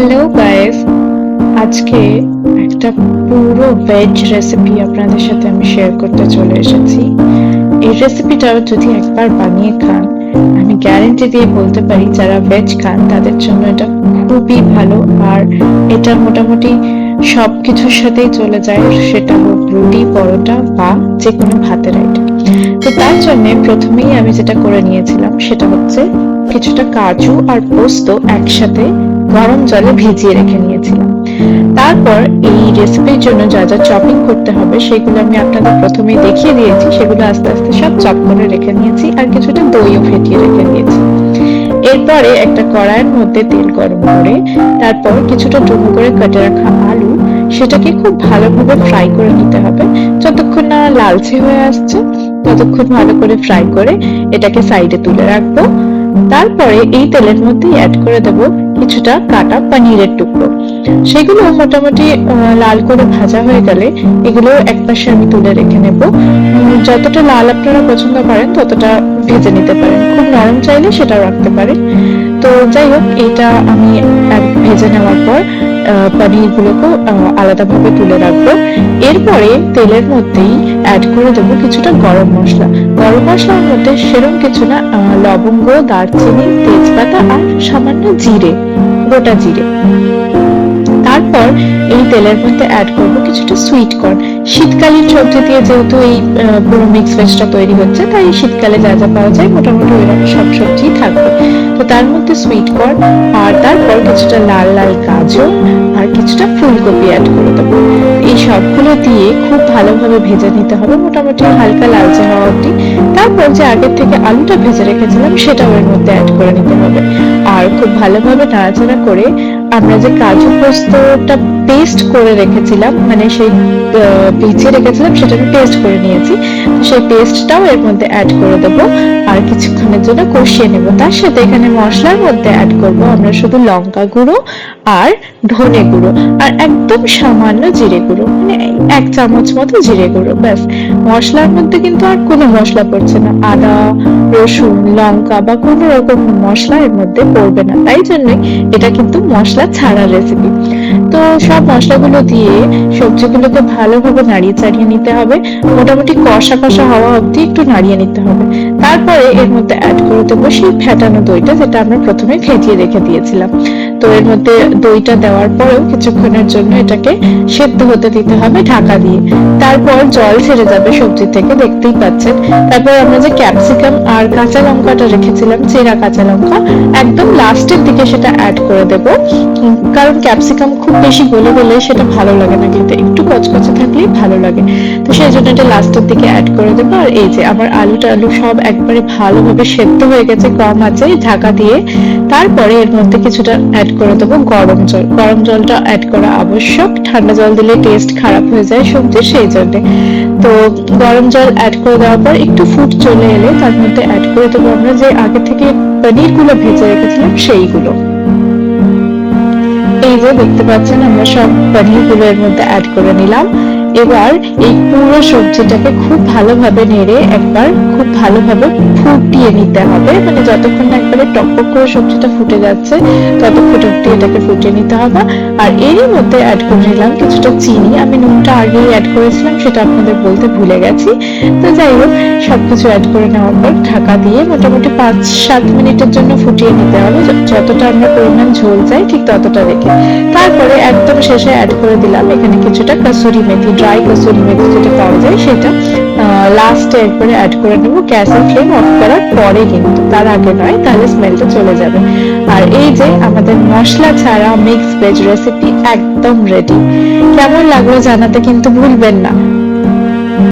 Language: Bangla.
হ্যালো গাইস, আজকে একটা পুরো ভেজ রেসিপি আপনাদের সাথে আমি শেয়ার করতে চলে এসেছি। এই রেসিপিটা যদি একবার বানিয়ে খান, আমি গ্যারান্টি দিয়ে বলতে পারি যারা ভেজ খান তাদের জন্য এটা খুবই ভালো। আর এটা মোটামুটি সবকিছুর সাথেই চলে যায়, সেটা হোক রুটি, পরোটা বা যে কোনো ভাতের আইটেম। তো তার জন্য প্রথমেই আমি যেটা করে নিয়েছিলাম সেটা হচ্ছে কিছুটা কাজু আর পোস্ত একসাথে গরম জলে ভিজিয়ে রেখে নিয়েছিলাম। তারপর এই রেসিপির জন্য যা যা চপিং করতে হবে সেগুলো আমি আপনাদের প্রথমেই দেখিয়ে দিয়েছি, সেগুলো আস্তে আস্তে সব চপ করে রেখে নিয়েছি আর কিছুটা দইও ফেটিয়ে রেখে নিয়েছি। এরপরে একটা কড়াইয়ের মধ্যে তেল গরম করে তারপর কিছুটা ডুমো করে কেটে রাখা আলু, সেটাকে খুব ভালোভাবে ফ্রাই করে নিতে হবে। যতক্ষণ না লালচে হয়ে আসছে ততক্ষণ ভালো করে ফ্রাই করে এটাকে সাইডে তুলে রাখবো। তারপরে এই তেলের মধ্যে অ্যাড করে দেব কিছুটা কাটা পনিরের টুকরো। সেগুলো মোটামুটি লাল করে ভাজা হয়ে গেলে এগুলো একপাশে আমি তুলে রেখে নেব। যতটা লাল আপনারা পছন্দ করেন ততটা ভেজে নিতে পারেন, খুব নরম চাইলে সেটাও রাখতে পারেন। তো যাই হোক, এটা আমি ভেজে নেওয়ার পর পনির গুলোকে আলাদাভাবে তুলে রাখবো। এরপরে তেলের মধ্যেই অ্যাড করে দেবো কিছুটা গরম মশলা। গরম মশলার মধ্যে সেরকম কিছু না, লবঙ্গ, দারচিনি, তেজপাতা আর সামান্য জিরে, গোটা জিরে। তারপর এই তেলের মধ্যে অ্যাড করব কিছুটা সুইট কর্ন। শীতকালীন সবজি দিয়ে যেহেতু এই পুরো মিক্স ভেজটা তৈরি হচ্ছে, তাই শীতকালে যা যা পাওয়া যায় মোটামুটি ওইরকম সব সবজি থাকবে। তো তার মধ্যে সুইট কর্ন আর তারপর কিছুটা লাল লাল গাজর আর কিছুটা ফুলকপি অ্যাড করে দেবো। এই সবগুলো দিয়ে খুব ভালোভাবে ভেজে নিতে হবে, মোটামুটি হালকা লালচে হওয়া অবধি। তারপর যে আগের থেকে আলুটা ভেজে রেখেছিলাম সেটাও এর মধ্যে অ্যাড করে নিতে হবে। আর খুব ভালোভাবে নাড়াচাড়া করে আমরা যে কাজু পোস্তটা পেস্ট করে রেখেছিলাম, মানে সেই ভিজিয়ে রেখেছিলাম সেটা আমি পেস্ট করে নিয়েছি, সেই পেস্টটাও এর মধ্যে অ্যাড করে দেবো আর কিছুক্ষণের জন্য কষিয়ে নেব। তার সাথে এখানে মশলার মধ্যে অ্যাড করব আমরা শুধু লঙ্কা গুঁড়ো আর ধনে গুঁড়ো আর একদম সামান্য জিরে গুঁড়ো, মানে 1 চামচ মতো জিরে গুঁড়ো, ব্যাস। মশলার মধ্যে কিন্তু আর কোনো মশলা পড়ছে না, আদা, রসুন, লঙ্কা বা কোনো রকম মশলা এর মধ্যে পড়বে না, তাই জন্যই এটা কিন্তু মশলা ছাড়া রেসিপি। তো সব মশলাগুলো দিয়ে সবজিগুলোকে ভালোভাবে নাড়িয়ে চাড়িয়ে নিতে হবে, মোটামুটি কষা কষা হওয়া অবধি একটু নাড়িয়ে নিতে হবে। তারপরে এর মধ্যে অ্যাড করে দেবো সেই ফেটানো দইটা, যেটা আমরা প্রথমে ফেটিয়ে রেখে দিয়েছিলাম। তো এর মধ্যে দইটা দেওয়ার পরেও কিছুক্ষণের জন্য এটাকে সেদ্ধ হতে দিতে হবে ঢাকা দিয়ে। তারপর জল ছেড়ে যাবে সবজি থেকে, দেখতেই পাচ্ছেন। তারপর আমরা যে ক্যাপসিকাম আর কাঁচা লঙ্কাটা রেখেছিলাম, চেরা কাঁচা লঙ্কা, একদম লাস্টের দিকে সেটা অ্যাড করে দেব। কারণ ক্যাপসিকাম খুব বেশি গলে গেলে সেটা ভালো লাগে না খেতে, একটু কচকচে থাকলেই ভালো লাগে। তো সেই জন্য এটা লাস্টের দিকে অ্যাড করে দেবো। আর এই যে আমার আলু সব একবারে ভালোভাবে সেদ্ধ হয়ে গেছে কম আঁচে ঢাকা দিয়ে। তারপরে এর মধ্যে কিছুটা অ্যাড করে দেবো গরম জল। গরম জলটা অ্যাড করা আবশ্যক, ঠান্ডা জল দিলে টেস্ট খারাপ হয়ে যায় সবজির, সেই জন্য। তো গরম জল অ্যাড করে দেওয়ার পর একটু ফুট চলে এলে তার মধ্যে অ্যাড করে দেবো আমরা যে আগে থেকে পনির গুলো ভেজে রেখেছিলাম সেইগুলো। এই যে দেখতে পাচ্ছেন আমরা সব পনির গুলো এর মধ্যে অ্যাড করে নিলাম। এবার এই পুরো সবজিটাকে খুব ভালোভাবে নেড়ে একবার খুব ভালোভাবে ফুটিয়ে নিতে হবে, মানে যতক্ষণ না একবারে টকটক করে সবজিটা ফুটে যাচ্ছে ততক্ষণ অবধি এটাকে ফুটিয়ে নিতে হবে। আর এরই মধ্যে অ্যাড করে নিলাম কিছুটা চিনি। আমি নুনটা আগেই অ্যাড করেছিলাম, সেটা আপনাদের বলতে ভুলে গেছি। তো যাই হোক, সবকিছু অ্যাড করে নেওয়ার পর ঢাকা দিয়ে মোটামুটি 5-7 মিনিটের জন্য ফুটিয়ে নিতে হবে, যতটা আমরা পরিমাণ ঝোল চাই ঠিক ততটা রেখে। তারপরে একদম শেষে অ্যাড করে দিলাম এখানে কিছুটা কসুরি মেথি, ড্রাই কসুরি মেথি যেটা পাওয়া যায় সেটা লাস্টে একবারে অ্যাড করে নেব, গ্যাসের ফ্লেম অফ করার পরে, কিন্তু তার আগে নয়, তাহলে স্মেলটা চলে যাবে। আর এই যে আমাদের মশলা ছাড়া মিক্স ভেজ রেসিপি একদম রেডি। কেমন লাগলো জানাতে কিন্তু ভুলবেন না।